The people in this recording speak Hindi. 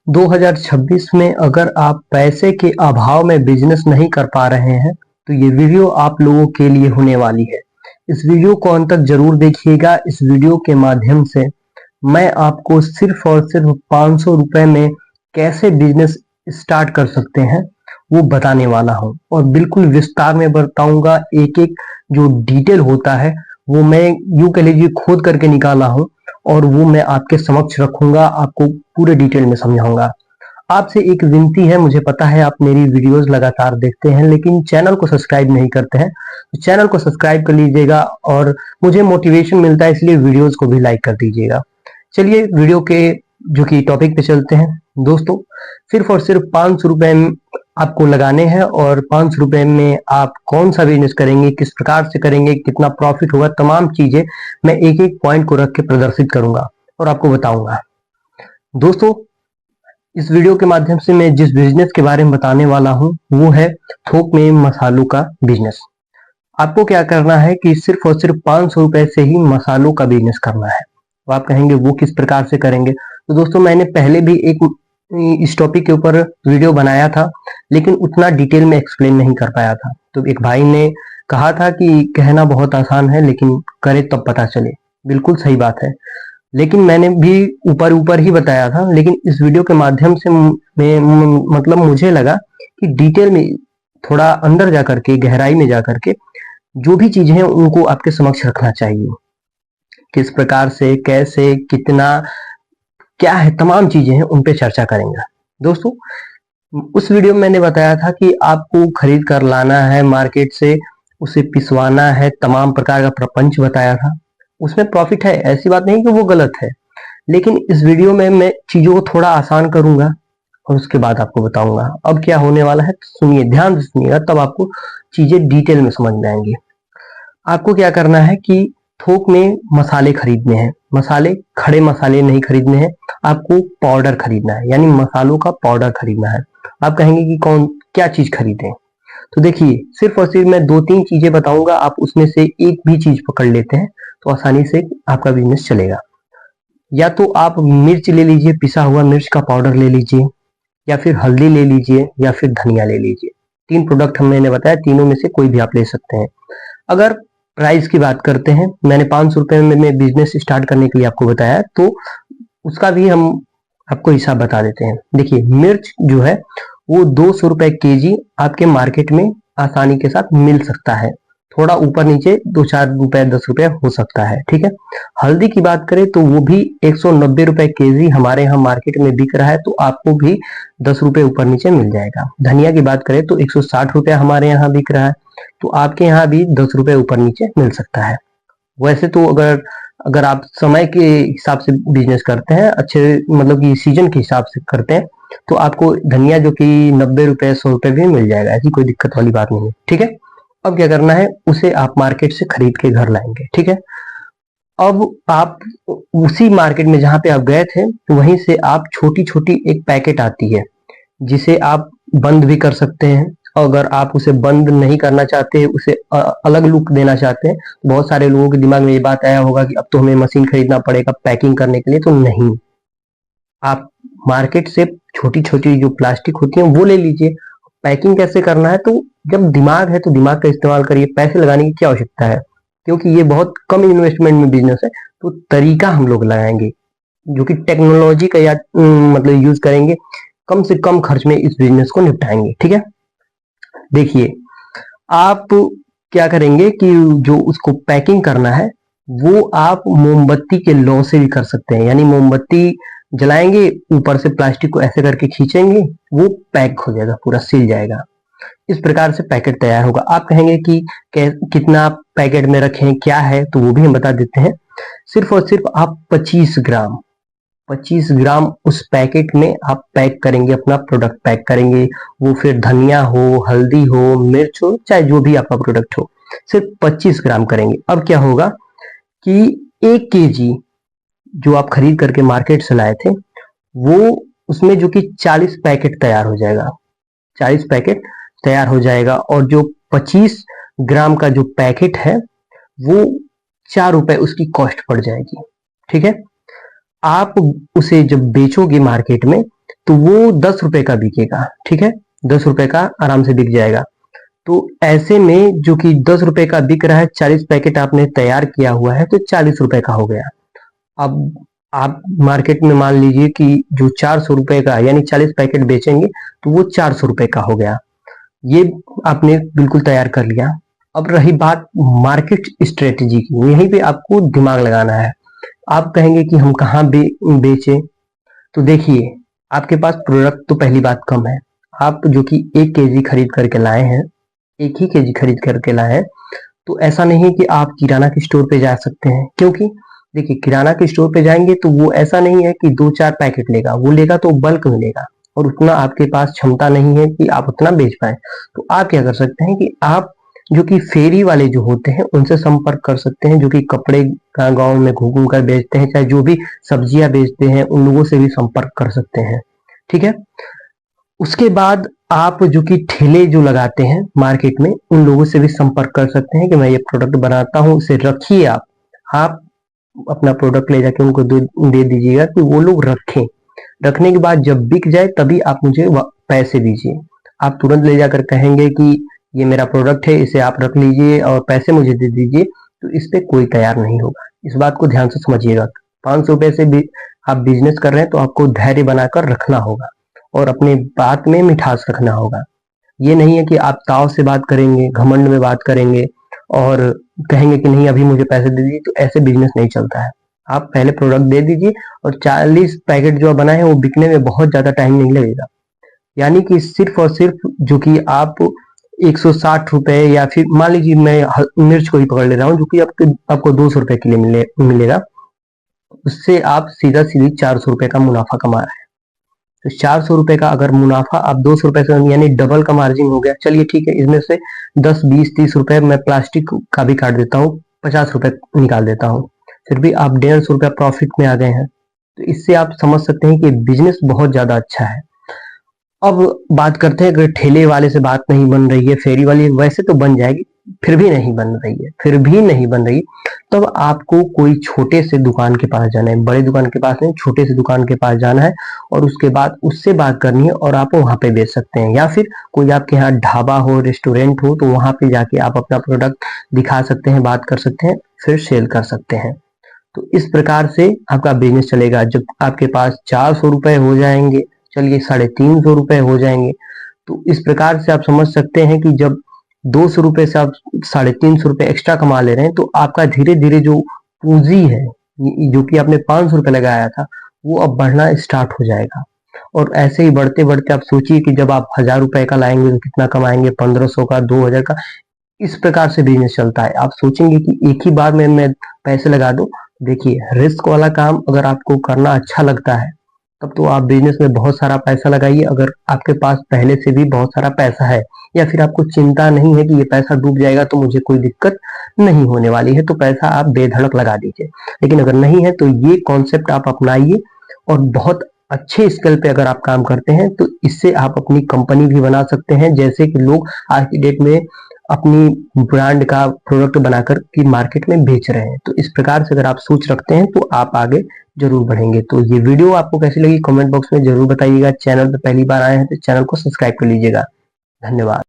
2026 में अगर आप पैसे के अभाव में बिजनेस नहीं कर पा रहे हैं तो ये वीडियो आप लोगों के लिए होने वाली है। इस वीडियो को अंत तक जरूर देखिएगा। इस वीडियो के माध्यम से मैं आपको सिर्फ और सिर्फ 500 रुपए में कैसे बिजनेस स्टार्ट कर सकते हैं वो बताने वाला हूं और बिल्कुल विस्तार में बताऊंगा। एक एक जो डिटेल होता है वो मैं यूं कह लीजिए खोद करके निकाला हूं और वो मैं आपके समक्ष रखूंगा, आपको पूरे डिटेल में समझाऊंगा। आपसे एक विनती है, मुझे पता है आप मेरी वीडियोस लगातार देखते हैं लेकिन चैनल को सब्सक्राइब नहीं करते हैं, तो चैनल को सब्सक्राइब कर लीजिएगा और मुझे मोटिवेशन मिलता है, इसलिए वीडियोस को भी लाइक कर दीजिएगा। चलिए वीडियो के जो कि टॉपिक पे चलते हैं। दोस्तों, सिर्फ और सिर्फ 500 रुपए आपको लगाने हैं और 500 रुपए में आप कौन सा बिजनेस करेंगे, किस प्रकार से करेंगे, कितना प्रॉफिट होगा, तमाम चीजें मैं एक एक पॉइंट को रख के प्रदर्शित करूंगा और आपको बताऊंगा। दोस्तों, इस वीडियो के माध्यम से मैं जिस बिजनेस के बारे में बताने वाला हूं वो है थोक में मसालों का बिजनेस। आपको क्या करना है कि सिर्फ और सिर्फ 500 रुपए से ही मसालों का बिजनेस करना है। तो आप कहेंगे वो किस प्रकार से करेंगे। तो दोस्तों, मैंने पहले भी एक इस टॉपिक के ऊपर वीडियो बनाया था लेकिन उतना डिटेल में एक्सप्लेन नहीं कर पाया था। तो एक भाई ने कहा था कि कहना बहुत आसान है लेकिन करे तब पता चले। बिल्कुल सही बात है, लेकिन मैंने भी ऊपर ऊपर ही बताया था, लेकिन इस वीडियो के माध्यम से मतलब मुझे लगा कि डिटेल में थोड़ा अंदर जाकर के, गहराई में जाकर के जो भी चीजें हैं उनको आपके समक्ष रखना चाहिए। किस प्रकार से, कैसे, कितना, क्या है, तमाम चीजें हैं उन पे चर्चा करेंगे। दोस्तों, उस वीडियो में मैंने बताया था कि आपको खरीद कर लाना है मार्केट से, उसे पिसवाना है, तमाम प्रकार का प्रपंच बताया था। उसमें प्रॉफिट है, ऐसी बात नहीं कि वो गलत है, लेकिन इस वीडियो में मैं चीजों को थोड़ा आसान करूंगा और उसके बाद आपको बताऊंगा अब क्या होने वाला है। सुनिए, ध्यान से सुनिएगा, तब आपको चीजें डिटेल में समझ में आएंगी। आपको क्या करना है कि थोक में मसाले खरीदने हैं। मसाले, खड़े मसाले नहीं खरीदने हैं, आपको पाउडर खरीदना है, यानी मसालों का पाउडर खरीदना है। आप कहेंगे कि कौन क्या चीज खरीदें। तो देखिए, सिर्फ और सिर्फ मैं 2-3 चीजें बताऊंगा, आप उसमें से एक भी चीज पकड़ लेते हैं तो आसानी से आपका बिजनेस चलेगा। या तो आप मिर्च ले लीजिए, पिसा हुआ मिर्च का पाउडर ले लीजिए, या फिर हल्दी ले लीजिए, या फिर धनिया ले लीजिए। 3 प्रोडक्ट मैंने बताया, तीनों में से कोई भी आप ले सकते हैं। अगर प्राइस की बात करते हैं, मैंने 500 रुपए में बिजनेस स्टार्ट करने के लिए आपको बताया, तो उसका भी हम आपको हिसाब बता देते हैं। देखिए, मिर्च जो है वो 200 रुपए केजी आपके मार्केट में आसानी के साथ मिल सकता है। थोड़ा ऊपर नीचे 2-4 रुपए, 10 रुपए हो सकता है, ठीक है। हल्दी की बात करें तो वो भी 190 रुपए केजी हमारे यहाँ मार्केट में बिक रहा है, तो आपको भी 10 रुपए ऊपर नीचे मिल जाएगा। धनिया की बात करें तो 160 रुपए हमारे यहाँ बिक रहा है, तो आपके यहाँ भी 10 रुपए ऊपर नीचे मिल सकता है। वैसे तो अगर अगर आप समय के हिसाब से बिजनेस करते हैं, अच्छे मतलब कि सीजन के हिसाब से करते हैं, तो आपको धनिया जो कि 90 रुपए, 100 रुपए भी मिल जाएगा, ऐसी कोई दिक्कत वाली बात नहीं है, ठीक है। अब क्या करना है, उसे आप मार्केट से खरीद के घर लाएंगे, ठीक है। अब आप उसी मार्केट में जहां पे आप गए थे वहीं से आप छोटी छोटी एक पैकेट आती है जिसे आप बंद भी कर सकते हैं। अगर आप उसे बंद नहीं करना चाहते, उसे अलग लुक देना चाहते हैं, बहुत सारे लोगों के दिमाग में ये बात आया होगा कि अब तो हमें मशीन खरीदना पड़ेगा पैकिंग करने के लिए। तो नहीं, आप मार्केट से छोटी छोटी जो प्लास्टिक होती है वो ले लीजिए। पैकिंग कैसे करना है, तो जब दिमाग है तो दिमाग का इस्तेमाल करिए, पैसे लगाने की क्या आवश्यकता है, क्योंकि ये बहुत कम इन्वेस्टमेंट में बिजनेस है। तो तरीका हम लोग लगाएंगे जो कि टेक्नोलॉजी का या मतलब यूज करेंगे, कम से कम खर्च में इस बिजनेस को निपटाएंगे, ठीक है। देखिए, आप क्या करेंगे कि जो उसको पैकिंग करना है वो आप मोमबत्ती के लौ से भी कर सकते हैं, यानी मोमबत्ती जलाएंगे, ऊपर से प्लास्टिक को ऐसे करके खींचेंगे, वो पैक हो जाएगा, पूरा सिल जाएगा। इस प्रकार से पैकेट तैयार होगा। आप कहेंगे कि कितना पैकेट में रखें, क्या है, तो वो भी हम बता देते हैं। सिर्फ और सिर्फ आप 25 ग्राम उस पैकेट में आप पैक करेंगे, अपना प्रोडक्ट पैक करेंगे। वो फिर धनिया हो, हल्दी हो, मिर्च हो, चाहे जो भी आपका प्रोडक्ट हो, सिर्फ 25 ग्राम करेंगे। अब क्या होगा कि 1 केजी जो आप खरीद करके मार्केट से लाए थे, वो उसमें जो कि 40 पैकेट तैयार हो जाएगा, 40 पैकेट तैयार हो जाएगा। और जो 25 ग्राम का जो पैकेट है वो 4 रुपए उसकी कॉस्ट पड़ जाएगी, ठीक है। आप उसे जब बेचोगे मार्केट में तो वो 10 रुपए का बिकेगा, ठीक है, 10 रुपए का आराम से बिक जाएगा। तो ऐसे में जो कि 10 रुपए का बिक रहा है, 40 पैकेट आपने तैयार किया हुआ है, तो 40 रुपए का हो गया। अब आप मार्केट में मान लीजिए कि जो 400 रुपए का यानी 40 पैकेट बेचेंगे तो वो 400 रुपए का हो गया। ये आपने बिल्कुल तैयार कर लिया। अब रही बात मार्केट स्ट्रेटेजी की, यहीं पे आपको दिमाग लगाना है। आप कहेंगे कि हम कहाँ बेचें, तो देखिए आपके पास प्रोडक्ट तो पहली बात कम है। आप जो कि 1 केजी खरीद करके लाए हैं, 1 ही केजी खरीद करके लाए हैं, तो ऐसा नहीं है कि आप किराना के स्टोर पे जा सकते हैं, क्योंकि देखिए किराना के स्टोर पे जाएंगे तो वो ऐसा नहीं है कि 2-4 पैकेट लेगा, वो लेगा तो बल्क में लेगा और उतना आपके पास क्षमता नहीं है कि आप उतना बेच पाए। तो आप क्या कर सकते हैं कि आप जो कि फेरी वाले जो होते हैं उनसे संपर्क कर सकते हैं, जो कि कपड़े का गांव में घूम घूम कर बेचते हैं, चाहे जो भी सब्जियां बेचते हैं उन लोगों से भी संपर्क कर सकते हैं, ठीक है। उसके बाद आप जो कि ठेले जो लगाते हैं मार्केट में उन लोगों से भी संपर्क कर सकते हैं कि मैं ये प्रोडक्ट बनाता हूँ, इसे रखिए आप अपना प्रोडक्ट ले जाके उनको दे दीजिएगा कि वो लोग रखें। रखने के बाद जब बिक जाए तभी आप मुझे पैसे दीजिए। आप तुरंत ले जाकर कहेंगे कि ये मेरा प्रोडक्ट है, इसे आप रख लीजिए और पैसे मुझे दे दीजिए, तो इस पे कोई तैयार नहीं होगा। इस बात को ध्यान से समझिएगा। 500 रुपए से भी आप बिजनेस कर रहे हैं तो आपको धैर्य बनाकर रखना होगा और अपने बात में मिठास रखना होगा। ये नहीं है कि आप ताव से बात करेंगे, घमंड में बात करेंगे और कहेंगे कि नहीं अभी मुझे पैसे दे दीजिए, तो ऐसे बिजनेस नहीं चलता है। आप पहले प्रोडक्ट दे दीजिए और 40 पैकेट जो बनाए हैं वो बिकने में बहुत ज्यादा टाइम नहीं लगेगा। यानी कि सिर्फ और सिर्फ जो कि आप 160 रुपए या फिर मान लीजिए मैं मिर्च को ही पकड़ ले रहा हूँ, जो कि आपको 200 रुपए के लिए मिलेगा, उससे आप सीधा सीधी 400 रुपए का मुनाफा कमा रहे हैं। तो 400 रुपए का अगर मुनाफा आप 200 रुपए से यानी डबल का मार्जिन हो गया। चलिए ठीक है, इसमें से 10, 20, 30 रुपए मैं प्लास्टिक का भी काट देता हूँ, 50 रुपए निकाल देता हूँ, फिर भी आप 150 रुपया प्रॉफिट में आ गए हैं। तो इससे आप समझ सकते हैं कि बिजनेस बहुत ज्यादा अच्छा है। अब बात करते हैं, अगर ठेले वाले से बात नहीं बन रही है, फेरी वाली वैसे तो बन जाएगी, फिर भी नहीं बन रही, तब आपको कोई छोटे से दुकान के पास जाना है, बड़े दुकान के पास नहीं, छोटे से दुकान के पास जाना है और उसके बाद उससे बात करनी है और आप वहां पे बेच सकते हैं। या फिर कोई आपके यहाँ ढाबा हो, रेस्टोरेंट हो, तो वहां पे जाके आप अपना प्रोडक्ट दिखा सकते हैं, बात कर सकते हैं, फिर सेल कर सकते हैं। तो इस प्रकार से आपका बिजनेस चलेगा। जब आपके पास 400 रुपए हो जाएंगे, चलिए 350 रुपए हो जाएंगे, तो इस प्रकार से आप समझ सकते हैं कि जब 200 रुपए से आप 350 रुपए एक्स्ट्रा कमा ले रहे हैं, तो आपका धीरे धीरे जो पूंजी है, जो कि आपने 500 रुपए लगाया था, वो अब बढ़ना स्टार्ट हो जाएगा। और ऐसे ही बढ़ते बढ़ते आप सोचिए कि जब आप 1000 रुपए का लाएंगे तो कितना कमाएंगे, 1500 का, 2000 का। इस प्रकार से बिजनेस चलता है। आप सोचेंगे कि एक ही बार में मैं पैसे लगा दूं। देखिए रिस्क वाला काम अगर आपको करना अच्छा लगता है तब तो आप बिजनेस में बहुत सारा पैसा लगाइए। अगर आपके पास पहले से भी बहुत सारा पैसा है या फिर आपको चिंता नहीं है कि ये पैसा डूब जाएगा तो मुझे कोई दिक्कत नहीं होने वाली है, तो पैसा आप बेधड़क लगा दीजिए। लेकिन अगर नहीं है तो ये कॉन्सेप्ट आप अपनाइए और बहुत अच्छे स्केल पे अगर आप काम करते हैं तो इससे आप अपनी कंपनी भी बना सकते हैं। जैसे कि लोग आज की डेट में अपनी ब्रांड का प्रोडक्ट बनाकर की मार्केट में बेच रहे हैं। तो इस प्रकार से अगर आप सोच रखते हैं तो आप आगे जरूर बढ़ेंगे। तो ये वीडियो आपको कैसी लगी कमेंट बॉक्स में जरूर बताइएगा। चैनल पे पहली बार आए हैं तो चैनल को सब्सक्राइब कर लीजिएगा। धन्यवाद।